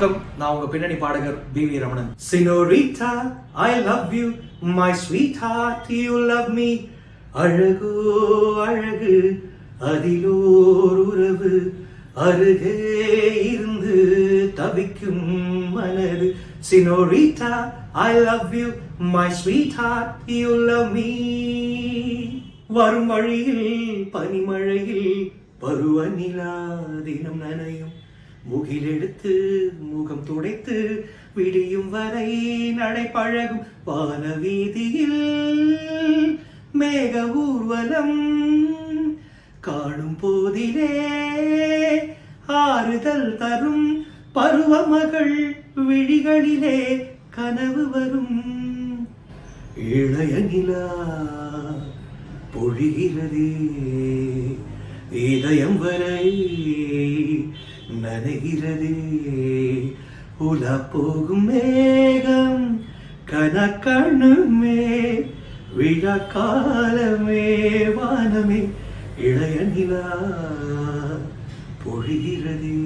வணக்கம், நான் உங்க பின்னணி பாடகர் PV. Ramanan. Senorita, I love you, my sweetheart, you love me. அழகோ அழகு, அதிலோர் உறவு, அருகே இருந்து தவிக்கும் மனது. Senorita, I love you, my sweetheart, you love me. வரும் வழியில் பனிமழையில் பருவநிலா தினம் நனையும், முகிலெடுத்து முகம் துடைத்து விடியும் வரை நடை பழகும் வானவீதியில் மேக ஊர்வலம் காணும் போதிலே ஆறுதல் தரும் பருவமகள் விழிகளிலே கனவு வரும். இளைய நிலா பொழிகிறதே இதயம் வரை நனைகிறதே, உலா போகும் மேகம் கனக்கண்ணுமே விழா காலமே வானமே இளைய நிலா பொழிகிறதே.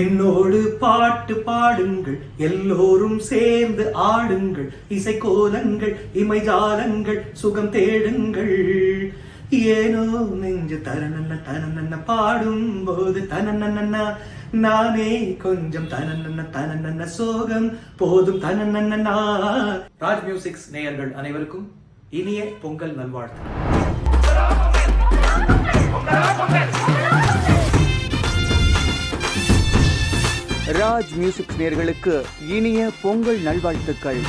என்னோடு பாட்டு பாடுங்கள், எல்லோரும் சேர்ந்து ஆடுங்கள், இசைக்கோலங்கள் இமைஜாலங்கள் சுகம் தேடுங்கள். ஏனோ நெஞ்சு தனநன்ன தனநன்ன பாடும் போது தனநன்ன நானே கொஞ்சம் தனநன்ன சோகம் போதும் தனநன்ன. ராஜ் மியூசிக்ஸ் நேயர்கள் அனைவருக்கும் இனிய பொங்கல் நல்வாழ்த்து. ராஜ் மியூசிக்ஸ் நேயர்களுக்கு இனிய பொங்கல் நல்வாழ்த்துக்கள்.